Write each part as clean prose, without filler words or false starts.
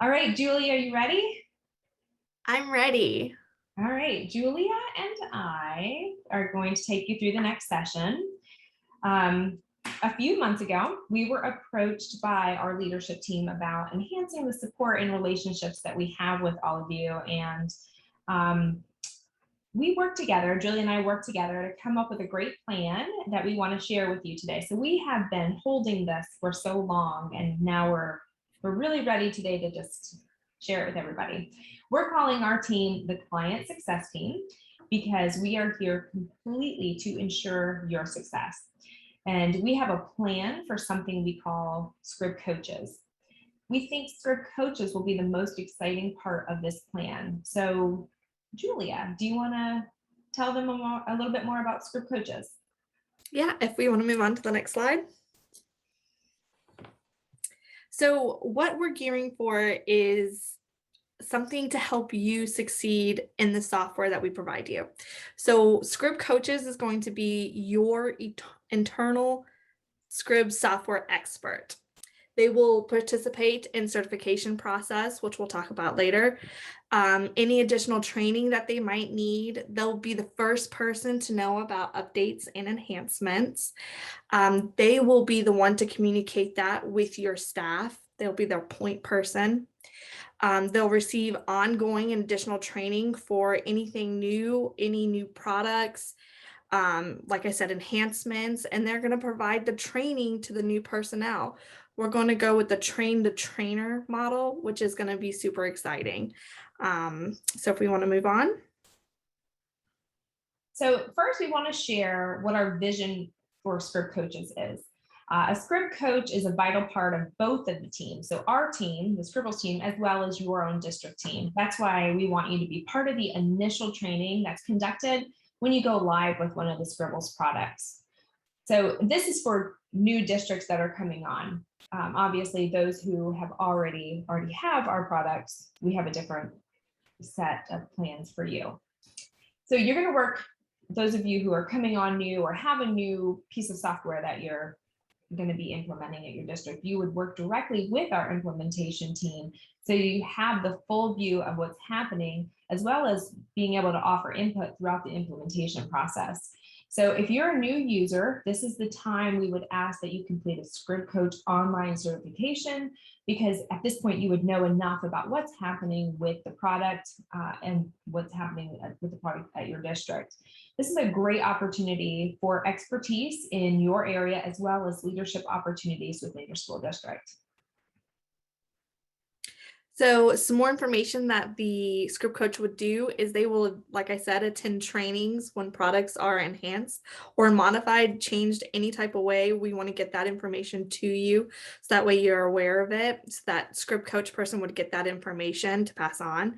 All right, Julie, are you ready? I'm ready. All right, Julia and I are going to take you through the next session. A few months ago, we were approached by our leadership team about enhancing the support and relationships that we have with all of you. And we worked together, Julie and I worked together to come up with a great plan that we want to share with you today. So we have been holding this for so long, and now we're really ready today to just share it with everybody. We're calling our team the Client Success Team because we are here completely to ensure your success. And we have a plan for something we call ScribCoaches. We think ScribCoaches will be the most exciting part of this plan. So Julia, do you want to tell them a little bit more about ScribCoaches? Yeah, if we want to move on to the next slide. So what we're gearing for is something to help you succeed in the software that we provide you. So ScribCoaches is going to be your internal Scrib software expert. They will participate in certification process, which we'll talk about later. Any additional training that they might need, they'll be the first person to know about updates and enhancements. They will be the one to communicate that with your staff. They'll be their point person. They'll receive ongoing and additional training for anything new, any new products, like I said, enhancements, and they're going to provide the training to the new personnel. We're going to go with the train the trainer model, which is going to be super exciting. So if we want to move on. So first we want to share what our vision for ScribCoaches is. A ScribCoach is a vital part of both of the teams. So our team, the Scribbles team, as well as your own district team. That's why we want you to be part of the initial training that's conducted when you go live with one of the Scribbles products. So this is for new districts that are coming on. Obviously, those who have already have our products, we have a different set of plans for you. So you're going to work, those of you who are coming on new or have a new piece of software that you're going to be implementing at your district, you would work directly with our implementation team so you have the full view of what's happening, as well as being able to offer input throughout the implementation process. So if you're a new user, this is the time we would ask that you complete a ScribCoach online certification, because at this point you would know enough about what's happening with the product and what's happening with the product at your district. This is a great opportunity for expertise in your area, as well as leadership opportunities within your school district. So some more information that the ScribCoach would do is they will, like I said, attend trainings when products are enhanced or modified, changed any type of way. We want to get that information to you so that way you're aware of it, so that ScribCoach person would get that information to pass on.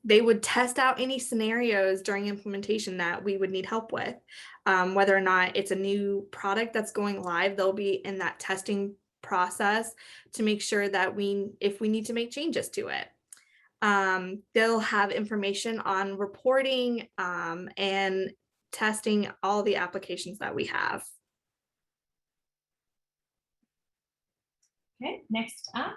They would test out any scenarios during implementation that we would need help with. Whether or not it's a new product that's going live, they'll be in that testing process to make sure that if we need to make changes to it. They'll have information on reporting and testing all the applications that we have. Okay, next up.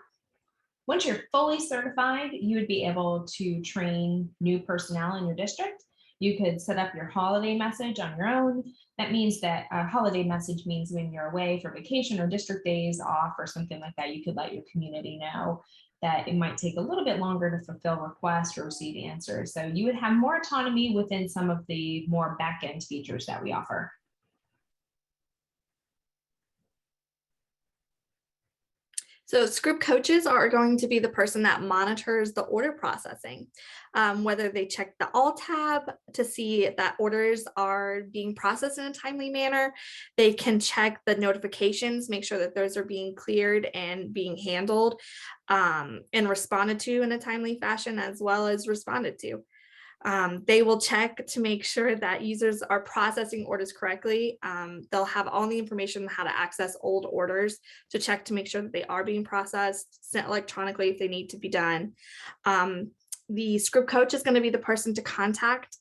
Once you're fully certified, you would be able to train new personnel in your district. You could set up your holiday message on your own. That means that a holiday message means when you're away for vacation or district days off or something like that, you could let your community know that it might take a little bit longer to fulfill requests or receive answers. So you would have more autonomy within some of the more back-end features that we offer. So ScribCoaches are going to be the person that monitors the order processing, whether they check the All tab to see that orders are being processed in a timely manner. They can check the notifications, make sure that those are being cleared and being handled and responded to in a timely fashion, as well as responded to. They will check to make sure that users are processing orders correctly. They'll have all the information on how to access old orders to check to make sure that they are being processed, sent electronically if they need to be done. The ScribCoach is going to be the person to contact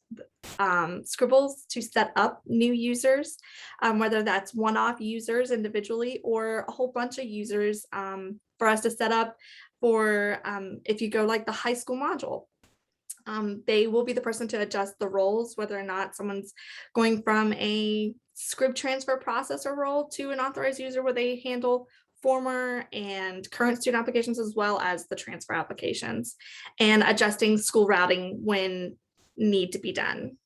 Scribbles to set up new users, whether that's one-off users individually or a whole bunch of users for us to set up for if you go like the high school module. They will be the person to adjust the roles, whether or not someone's going from a Scrib transfer processor role to an authorized user where they handle former and current student applications as well as the transfer applications, and adjusting school routing when need to be done.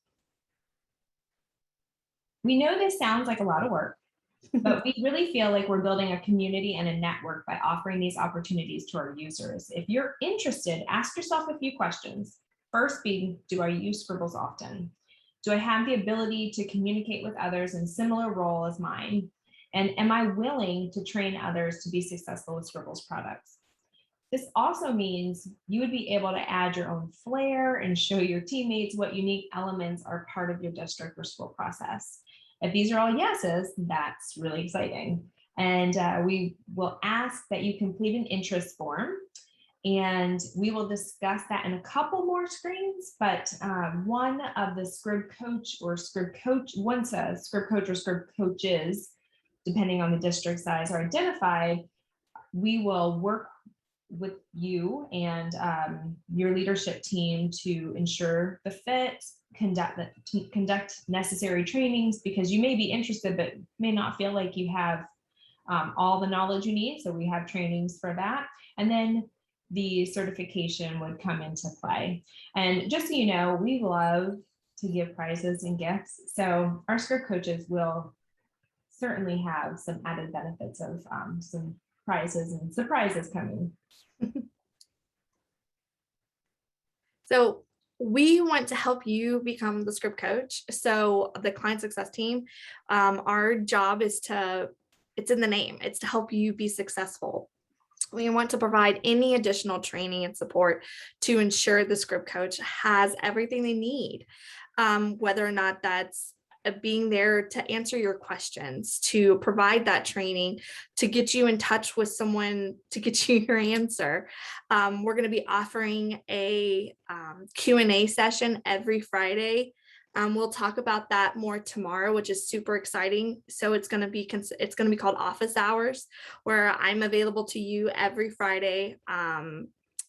We know this sounds like a lot of work, but we really feel like we're building a community and a network by offering these opportunities to our users. If you're interested, ask yourself a few questions. First being, do I use Scribbles often? Do I have the ability to communicate with others in similar role as mine? And am I willing to train others to be successful with Scribbles products? This also means you would be able to add your own flair and show your teammates what unique elements are part of your district or school process. If these are all yeses, that's really exciting. And we will ask that you complete an interest form, and we will discuss that in a couple more screens, but one of the ScribCoach or ScribCoach, once a ScribCoach or ScribCoaches, depending on the district size, are identified, we will work with you and your leadership team to ensure the fit, conduct necessary trainings, because you may be interested but may not feel like you have all the knowledge you need. So we have trainings for that. And then the certification would come into play. And just so you know, we love to give prizes and gifts. So our ScribCoaches will certainly have some added benefits of some prizes and surprises coming. So we want to help you become the ScribCoach. So the client success team, our job is it's in the name, it's to help you be successful. We want to provide any additional training and support to ensure the ScribCoach has everything they need, whether or not that's being there to answer your questions, to provide that training, to get you in touch with someone to get you your answer. We're going to be offering a Q&A session every Friday. We'll talk about that more tomorrow, which is super exciting. So it's going to be called office hours, where I'm available to you every Friday,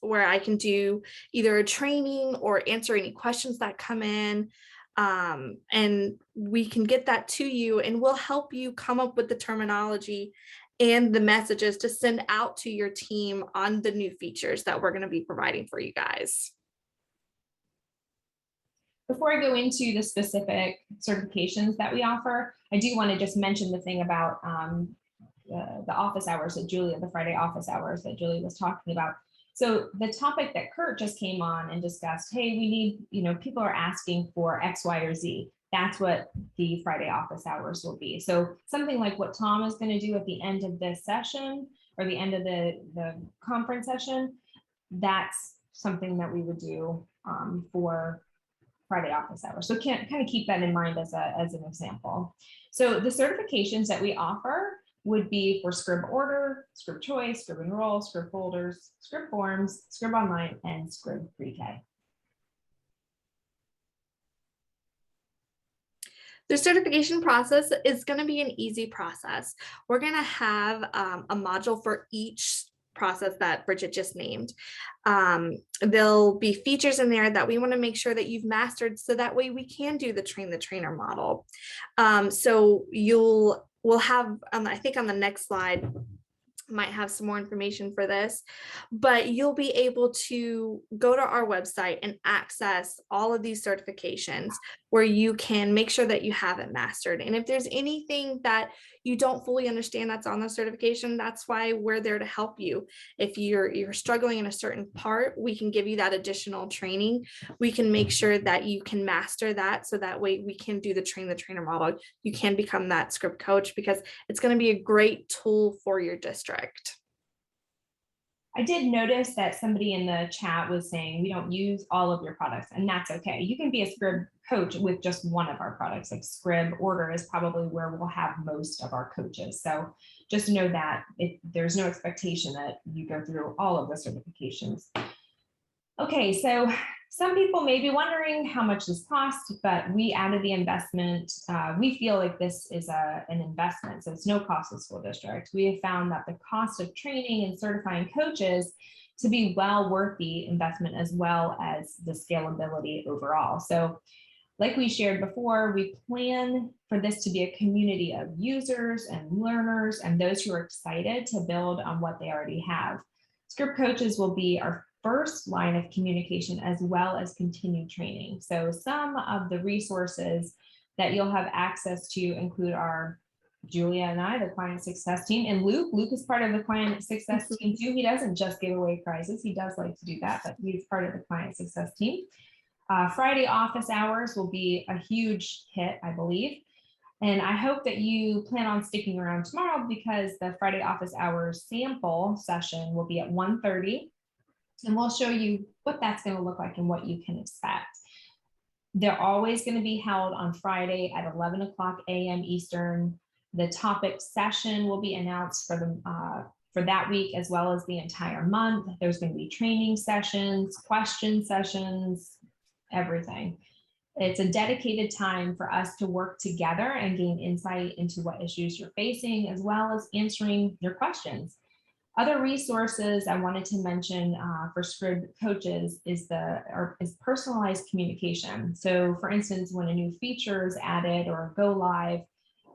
where I can do either a training or answer any questions that come in. And we can get that to you, and we'll help you come up with the terminology and the messages to send out to your team on the new features that we're going to be providing for you guys. Before I go into the specific certifications that we offer, I do want to just mention the thing about the office hours that Julie, the Friday office hours that Julie was talking about. So the topic that Kurt just came on and discussed, hey, we need, people are asking for X, Y, or Z. That's what the Friday office hours will be. So something like what Tom is going to do at the end of this session or the end of the conference session, that's something that we would do for Friday office hours. So kind of keep that in mind as an example. So the certifications that we offer would be for Scrib Order, Scrib Choice, Scrib Enroll, Scrib Folders, Scrib Forms, Scrib Online, and Scrib Pre-K. The certification process is going to be an easy process. We're going to have a module for each process that Bridget just named. There'll be features in there that we want to make sure that you've mastered, so that way we can do the train the trainer model. So we'll have, I think on the next slide, might have some more information for this, but you'll be able to go to our website and access all of these certifications where you can make sure that you have it mastered. And if there's anything that you don't fully understand that's on the certification, that's why we're there to help you. If you're struggling in a certain part, we can give you that additional training. We can make sure that you can master that, so that way we can do the train the trainer model. You can become that ScribCoach, because it's going to be a great tool for your district. I did notice that somebody in the chat was saying we don't use all of your products, and that's okay. You can be a ScribCoach with just one of our products. Like Scrib Order is probably where we'll have most of our coaches. So just know that there's no expectation that you go through all of the certifications. Okay, so some people may be wondering how much this costs, but we added the investment. We feel like this is an investment, so it's no cost to the school district. We have found that the cost of training and certifying coaches to be well worth the investment as well as the scalability overall. So like we shared before, we plan for this to be a community of users and learners and those who are excited to build on what they already have. ScribCoaches will be our first line of communication as well as continued training. So some of the resources that you'll have access to include our Julia and I, the client success team, and Luke. Luke is part of the client success team too. He doesn't just give away prizes. He does like to do that, but he's part of the client success team. Friday office hours will be a huge hit, I believe. And I hope that you plan on sticking around tomorrow because the Friday office hours sample session will be at 1:30. And we'll show you what that's going to look like and what you can expect. They're always going to be held on Friday at 11 o'clock a.m. Eastern. The topic session will be announced for that week as well as the entire month. There's going to be training sessions, question sessions, everything. It's a dedicated time for us to work together and gain insight into what issues you're facing, as well as answering your questions. Other resources I wanted to mention for ScribCoaches is personalized communication. So for instance, when a new feature is added or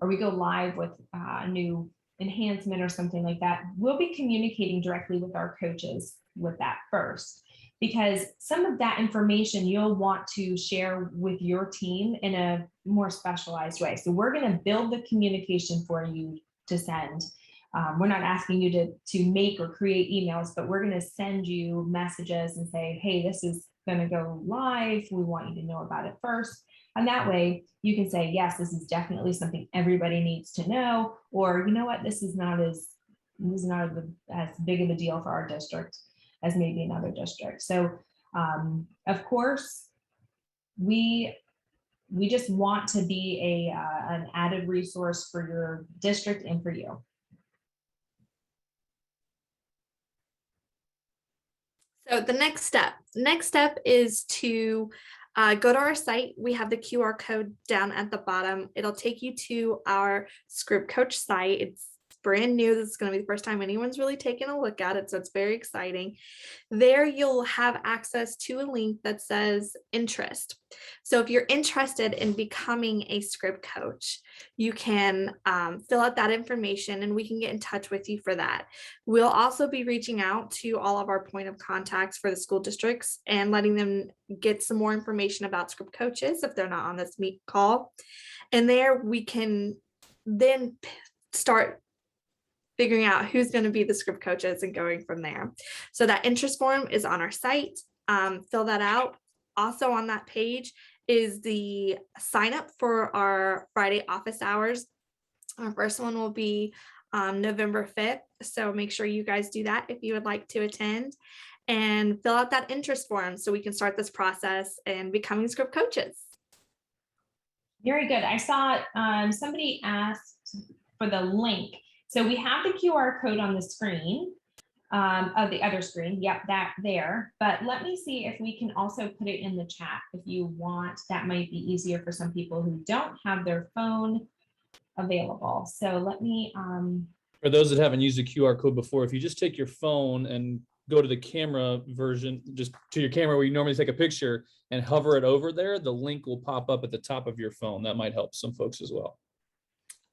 we go live with a new enhancement or something like that, we'll be communicating directly with our coaches with that first, because some of that information you'll want to share with your team in a more specialized way. So we're going to build the communication for you to send. We're not asking you to make or create emails, but we're going to send you messages and say, hey, this is going to go live. We want you to know about it first. And that way you can say, yes, this is definitely something everybody needs to know, or you know what, this is not as big of a deal for our district as maybe another district. So of course, we just want to be an added resource for your district and for you. So the next step is to go to our site. We have the QR code down at the bottom. It'll take you to our ScribCoach site. It's brand new. This is going to be the first time anyone's really taken a look at it, so it's very exciting. There you'll have access to a link that says interest. So if you're interested in becoming a ScribCoach, you can fill out that information and we can get in touch with you for that. We'll also be reaching out to all of our point of contacts for the school districts and letting them get some more information about ScribCoaches if they're not on this meet call. And there we can then start figuring out who's going to be the ScribCoaches and going from there. So that interest form is on our site. Fill that out. Also on that page is the sign up for our Friday office hours. Our first one will be November 5th. So make sure you guys do that if you would like to attend, and fill out that interest form so we can start this process and becoming ScribCoaches. Very good. I saw somebody asked for the link. So we have the QR code on the screen of the other screen. Yep, that there. But let me see if we can also put it in the chat if you want. That might be easier for some people who don't have their phone available. So let me. For those that haven't used the QR code before, if you just take your phone and go to the camera version, just to your camera where you normally take a picture and hover it over there, the link will pop up at the top of your phone. That might help some folks as well.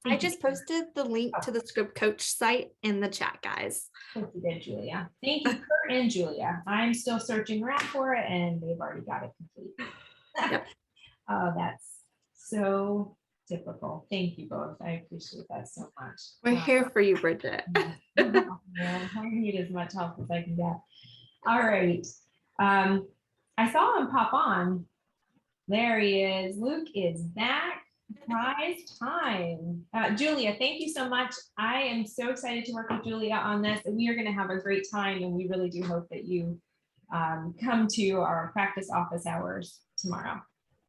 I just posted the link to the ScribCoach site in the chat, guys. Thank you, good, Julia. Thank you, Kurt and Julia. I'm still searching around for it, and they've already got it complete. Yep. Oh, that's so typical. Thank you both. I appreciate that so much. We're here for you, Bridget. I need as much help as I can get. All right. I saw him pop on. There he is. Luke is back. Prize time. Julia, thank you so much. I am so excited to work with Julia on this. We are going to have a great time, and we really do hope that you come to our practice office hours tomorrow.